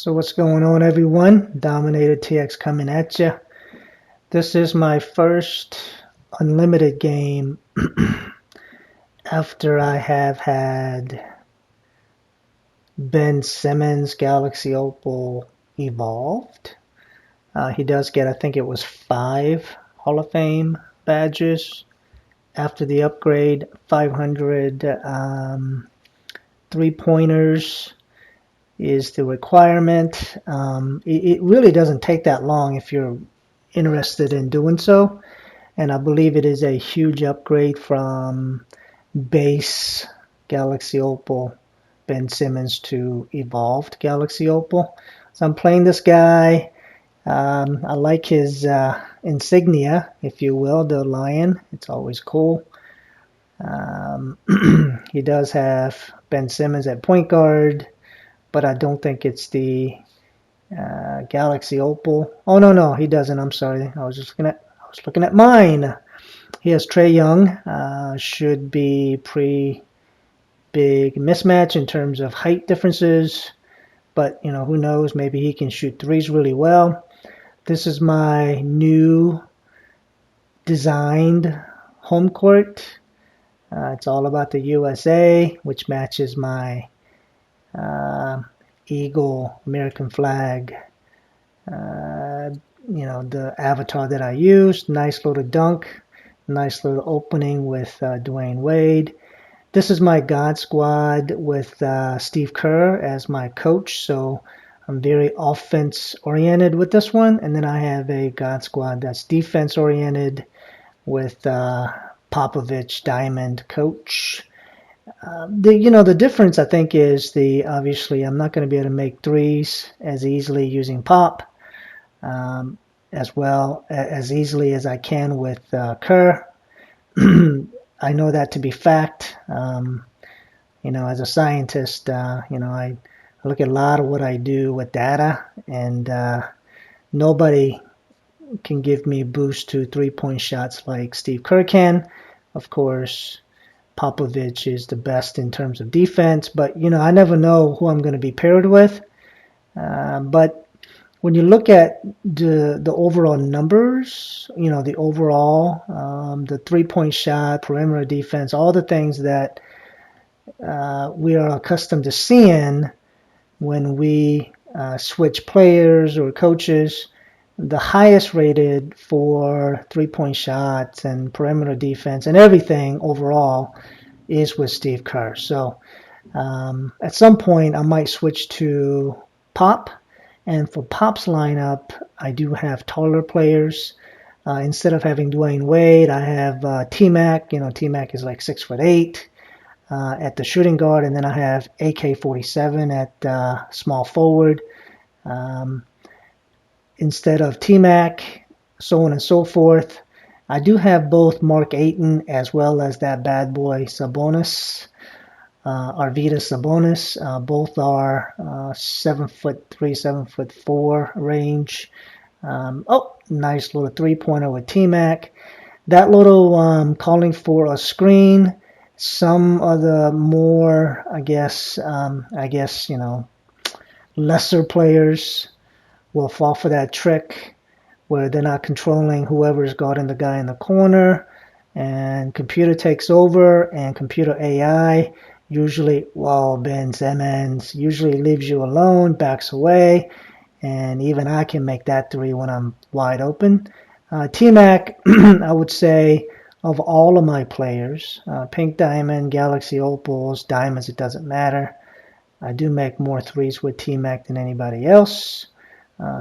So what's going on, everyone? DominatorTx coming at you. This is my first unlimited game after I have had Ben Simmons Galaxy Opal evolved. He does get, I think it was 5 Hall of Fame badges after the upgrade, 500 3-pointers is the requirement. It really doesn't take that long if you're interested in doing so, and I believe it is a huge upgrade from base Galaxy Opal Ben Simmons to evolved Galaxy Opal. So I'm playing this guy. I like his insignia, if you will, the lion. It's always cool. He does have Ben Simmons at point guard, but I don't think it's the Galaxy Opal. Oh no, he doesn't. I'm sorry. I was looking at mine. He has Trae Young. Should be pretty big mismatch in terms of height differences, but who knows? Maybe he can shoot threes really well. This is my new designed home court. It's all about the USA, which matches my Eagle American flag, the avatar that I used. Nice little dunk, nice little opening with Dwayne Wade. This is my God Squad with Steve Kerr as my coach, so I'm very offense oriented with this one. And then I have a God Squad that's defense oriented with Popovich Diamond coach. The difference I think is obviously I'm not going to be able to make threes as easily using Pop, as well as easily as I can with Kerr. I know that to be fact. As a scientist, I look at a lot of what I do with data, and nobody can give me a boost to 3-point shots like Steve Kerr can. Of course, Popovich is the best in terms of defense, but I never know who I'm going to be paired with. But when you look at the overall numbers, the overall, the 3-point shot, perimeter defense, all the things that we are accustomed to seeing when we switch players or coaches, the highest rated for 3-point shots and perimeter defense and everything overall is with Steve Kerr. So at some point I might switch to Pop, and for Pop's lineup I do have taller players. Instead of having Dwayne Wade, I have T-Mac. T-Mac is like 6'8" at the shooting guard, and then I have AK-47 at small forward. Instead of T-Mac, so on and so forth. I do have both Mark Ayton as well as that bad boy Sabonis, Arvydas Sabonis. Both are 7'3", 7'4" range. Nice little 3-pointer with T-Mac. That little calling for a screen. Some of the more, I guess, lesser players will fall for that trick where they're not controlling whoever's guarding the guy in the corner, and computer takes over, and computer AI usually, Ben Simmons usually leaves you alone, backs away, and even I can make that 3 when I'm wide open. T-Mac, I would say, of all of my players, Pink Diamond, Galaxy Opals, Diamonds, it doesn't matter. I do make more threes with T-Mac than anybody else.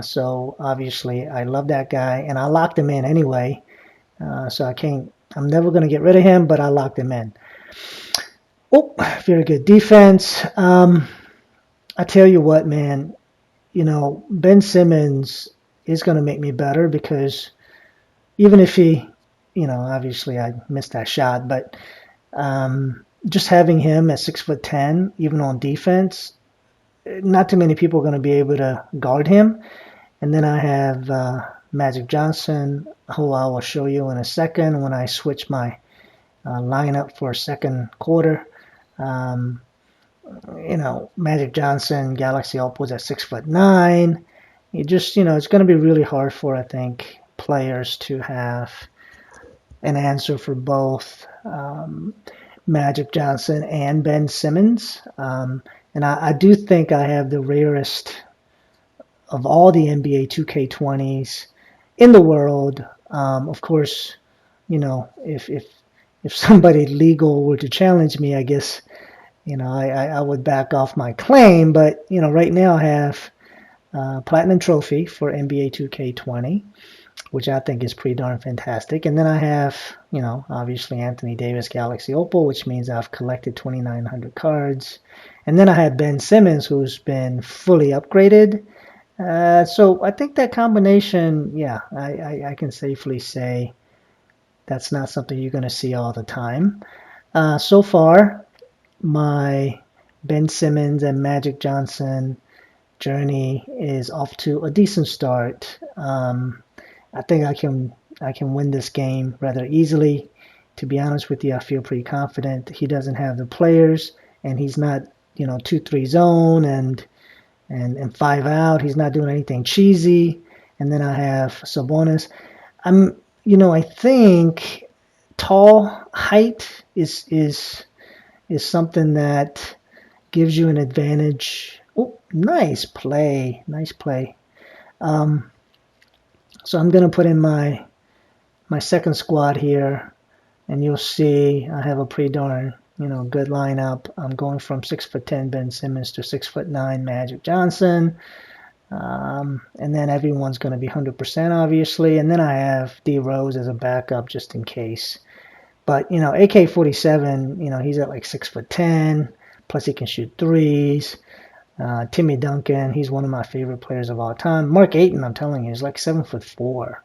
So obviously I love that guy, and I locked him in anyway. So I'm never going to get rid of him, but I locked him in. Oh, very good defense. I tell you what, man, Ben Simmons is going to make me better, because even if he, obviously I missed that shot, but just having him at 6'10", even on defense, not too many people are going to be able to guard him. And then I have Magic Johnson, who I will show you in a second when I switch my lineup for second quarter. Magic Johnson, Galaxy Opal is at 6'9". You just, it's going to be really hard for, I think, players to have an answer for both Magic Johnson and Ben Simmons. And I do think I have the rarest of all the NBA 2K20s in the world. Of course, if somebody legal were to challenge me, I guess I would back off my claim. But right now I have Platinum Trophy for NBA 2K20, which I think is pretty darn fantastic. And then I have, obviously Anthony Davis Galaxy Opal, which means I've collected 2,900 cards. And then I have Ben Simmons, who's been fully upgraded. So I think that combination, yeah, I can safely say that's not something you're going to see all the time. So far, my Ben Simmons and Magic Johnson journey is off to a decent start. I think I can win this game rather easily. To be honest with you, I feel pretty confident. He doesn't have the players, and he's not 2-3 zone and 5 out. He's not doing anything cheesy. And then I have Sabonis. I think tall height is something that gives you an advantage. Oh, nice play. So I'm going to put in my second squad here, and you'll see I have a pretty darn good lineup. I'm going from 6'10" Ben Simmons to 6'9" Magic Johnson, and then everyone's going to be 100% obviously, and then I have D Rose as a backup just in case. But AK-47, he's at like 6'10", plus he can shoot threes. Timmy Duncan, he's one of my favorite players of all time. Mark Ayton, I'm telling you, is like 7'4".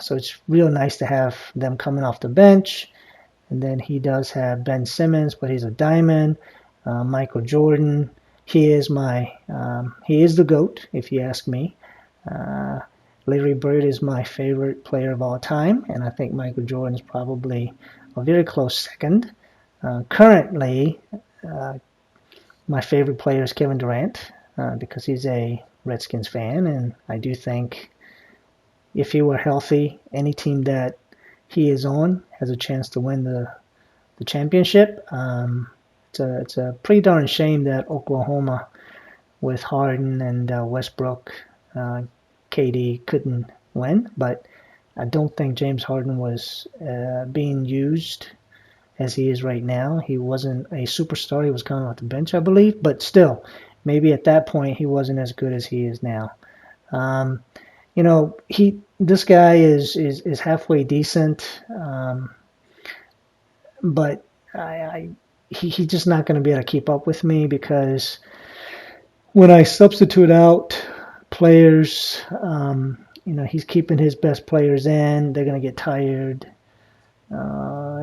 So it's real nice to have them coming off the bench. And then he does have Ben Simmons, but he's a diamond. Michael Jordan, he is the GOAT, if you ask me. Larry Bird is my favorite player of all time, and I think Michael Jordan is probably a very close second. Currently, my favorite player is Kevin Durant because he's a Redskins fan, and I do think if he were healthy, any team that he is on has a chance to win the championship. It's a pretty darn shame that Oklahoma, with Harden and Westbrook, KD couldn't win, but I don't think James Harden was being used as he is right now. He wasn't a superstar. He was coming off the bench, I believe, but still, maybe at that point he wasn't as good as he is now. This guy is halfway decent, but he's just not going to be able to keep up with me because when I substitute out players, he's keeping his best players in. They're going to get tired.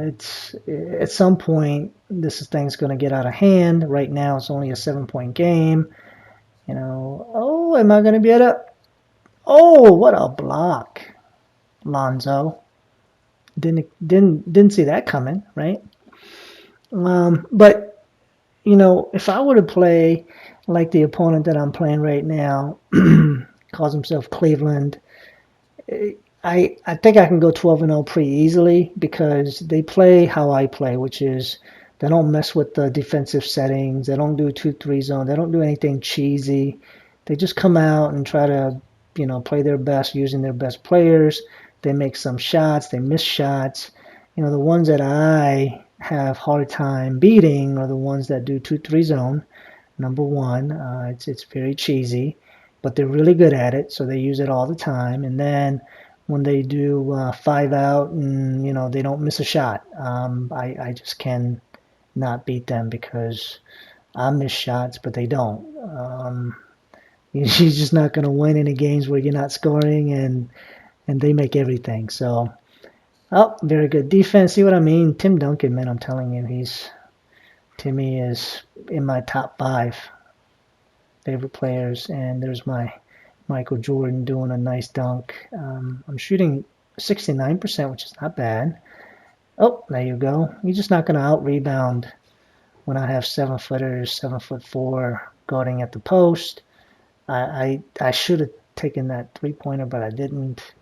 It's at some point this thing's going to get out of hand. Right now it's only a 7-point game. Oh, am I going to be able to? Oh, what a block, Lonzo. Didn't see that coming, right? But if I were to play like the opponent that I'm playing right now, calls himself Cleveland, I think I can go 12-0 pretty easily because they play how I play, which is they don't mess with the defensive settings. They don't do 2-3 zone. They don't do anything cheesy. They just come out and try to, play their best using their best players. They make some shots. They miss shots. The ones that I have hard time beating are the ones that do 2-3 zone. Number one, it's very cheesy, but they're really good at it, so they use it all the time. And then when they do 5 out and they don't miss a shot, I just can not beat them because I miss shots, but they don't. You're just not going to win any games where you're not scoring, and they make everything. So, very good defense. See what I mean? Tim Duncan, man, I'm telling you, Timmy is in my top 5 favorite players. And there's my Michael Jordan doing a nice dunk. I'm shooting 69%, which is not bad. Oh, there you go. You're just not going to out-rebound when I have 7-footers, 7'4" guarding at the post. I should have taken that 3-pointer, but I didn't.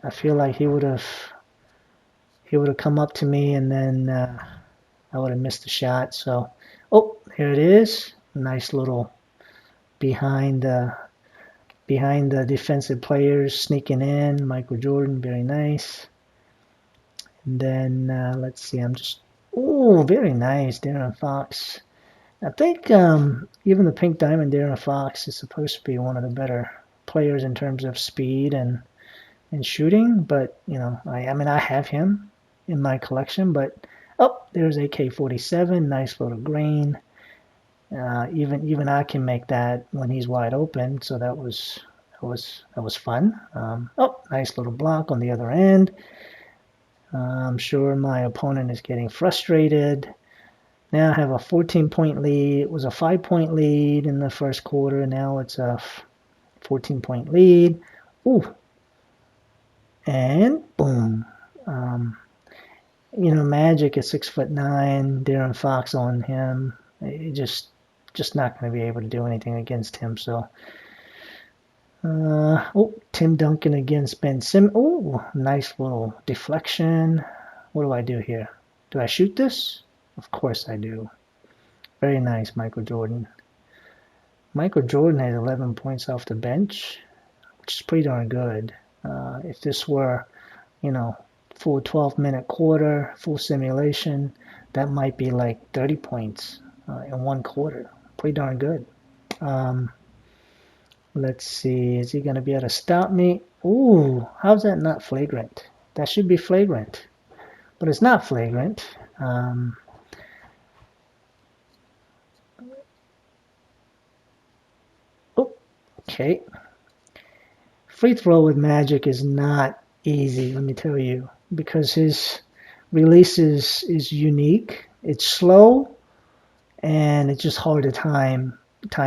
I feel like he would have come up to me, and then I would have missed the shot. So, oh, here it is. Nice little behind the defensive players sneaking in. Michael Jordan, very nice. And then let's see. Oh, very nice, Darren Fox. I think even the Pink Diamond Darren Fox is supposed to be one of the better players in terms of speed and shooting. But I mean I have him in my collection. But oh, there's AK-47, nice little green. Even I can make that when he's wide open. So that was fun. Oh, nice little block on the other end. I'm sure my opponent is getting frustrated. Now I have a 14-point lead. It was a 5-point lead in the first quarter. Now it's a 14-point lead. Ooh. And boom. Magic is 6'9". Darren Fox on him. It just not going to be able to do anything against him. So, Tim Duncan against Ben Simmons. Oh, nice little deflection. What do I do here? Do I shoot this? Of course I do. Very nice, Michael Jordan. Michael Jordan has 11 points off the bench, which is pretty darn good. If this were, full 12-minute quarter, full simulation, that might be like 30 points in one quarter. Pretty darn good. Let's see. Is he going to be able to stop me? Ooh, how's that not flagrant? That should be flagrant. But it's not flagrant. Okay. Free throw with Magic is not easy, let me tell you, because his release is unique. It's slow, and it's just hard to time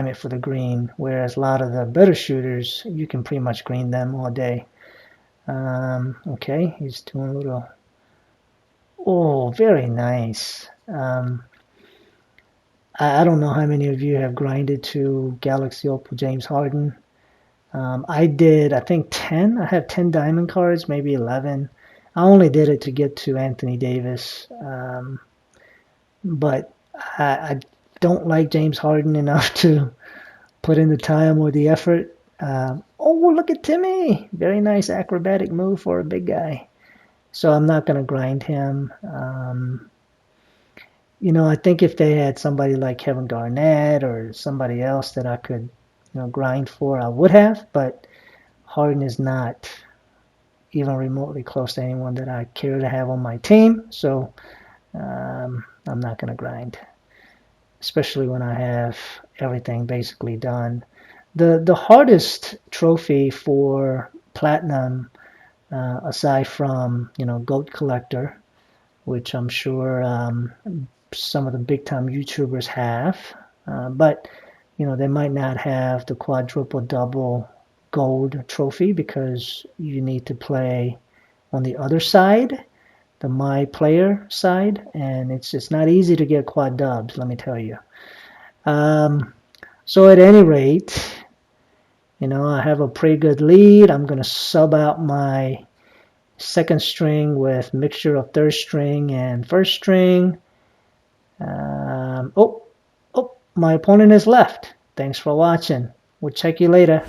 it for the green, whereas a lot of the better shooters, you can pretty much green them all day. Okay, he's doing a little... Oh, very nice. I don't know how many of you have grinded to Galaxy Opal James Harden. I did, I think 10. I have 10 diamond cards, maybe 11. I only did it to get to Anthony Davis. But I don't like James Harden enough to put in the time or the effort. Oh, look at Timmy. Very nice acrobatic move for a big guy. So I'm not going to grind him. I think if they had somebody like Kevin Garnett or somebody else that I could, grind for, I would have. But Harden is not even remotely close to anyone that I care to have on my team. So I'm not going to grind, especially when I have everything basically done. The hardest trophy for Platinum, aside from, GOAT Collector, which I'm sure some of the big-time YouTubers have, but they might not have the quadruple-double gold trophy because you need to play on the other side, the My Player side, and it's not easy to get quad dubs, let me tell you. So at any rate, I have a pretty good lead. I'm going to sub out my second string with mixture of third string and first string. My opponent has left. Thanks for watching. We'll check you later.